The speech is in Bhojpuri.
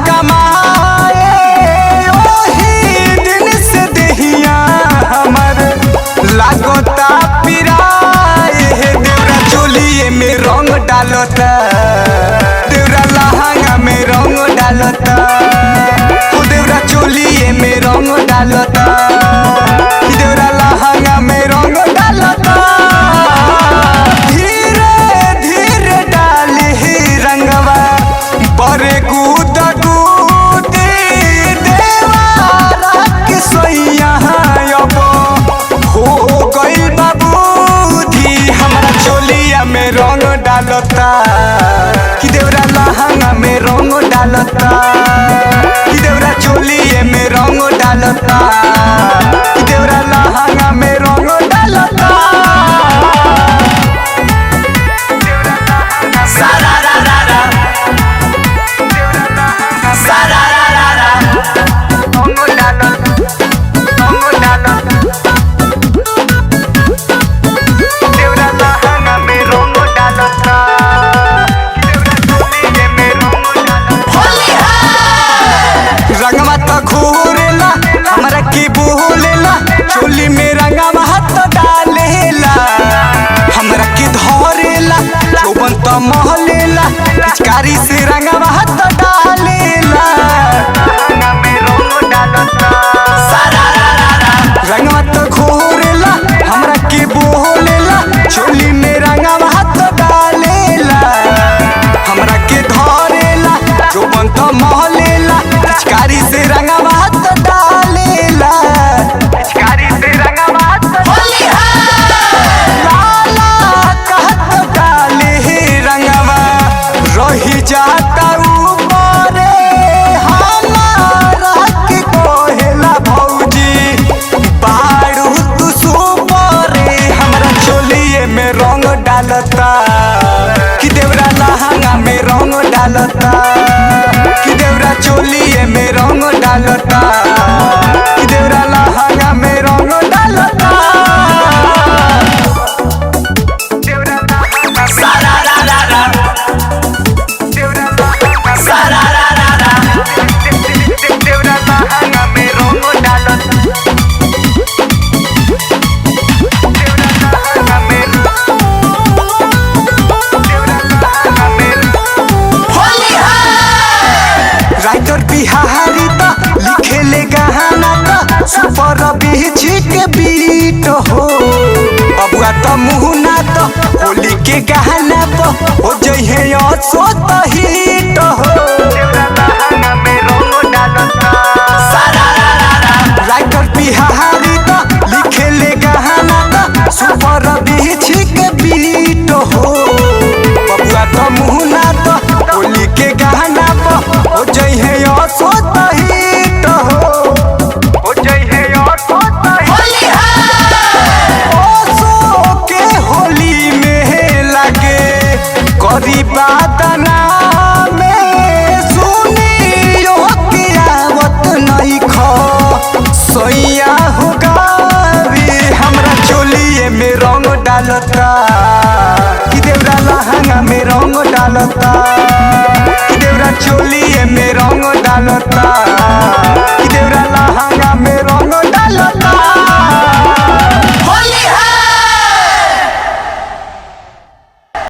कमाए ओही दिन से देहिया हमर लागता पिराए। देवरा चोलिए में रंग डालता, देवरा लहंगा में रंग डालता, देवरा चोलिए में रंग डालता, देवरा लहंगा में रंग डालता। धीरे धीरे डाली रंगवा बरे कूद कूदी देवारा के सोइया अब हो गइल बाबूजी। हमरा चोलिया में रंग डालता कि देवरा लहंगा में रंग डालता, कि देवरा चोलिए में रंग डालता, कि देवरा लहंगा में रंग डालता। सारा रा रा रा सारा रा रा रा रंग डालता, रंग डालता, देवरा लहंगा में रंग डालता, चोलिए में रंग डालता। रंगवा तो घूरेला हमरा की बोलेला, चोली में रंगवा हाथ डालेला, हमरा की धरेला चौबन तो महलेला, पिचकारी से रंगवा हाथ डालेला। रंगवा तो घूरेला हमरा की बोलेला, चोली में रंगवा हाथ डालेला, हमरा के धरेला चौबन तो महलेला, पिचकारी से रंगवा हाथ डालेला, पिचकारी से रंगवा हाथ लाला कहत डाले रंगवा रही जाता ऊपरे। हमारा के कोहेला भौजी बारू तू सुपरे। हमरा चोलिए में रंग डालता कि देवरा लहंगा में रंग डालता, कि देवरा चोलिए में रंग डालता, कि देवरा लहंगा में रंग डालता। सारा रा रा रा सारा रा रा रा देवरा लहंगा में रंग डालता, देवरा लहंगा में राइटर बिहारी तो लिखे ले गाना तो सुपर बीची के बीट हो। बबुआ तो मुहना तो होली के गाना तो हो जइहे असो तो हिट हो। राइटर बिहारी तो लिखे ले गाना तो सुपर बीची के बीट हो। बबुआ तो मुहना तो होली के गाना तो हो जइहे असो तो हिट हो, हो जइहे असो तो हिट। असो के होली में लागे करी बादना में सुनियो के आवत नहीं खो सोइया हो गावी। हमरा चोलिए में रंग डालता कि देवरा लहंगा में रंग डालता,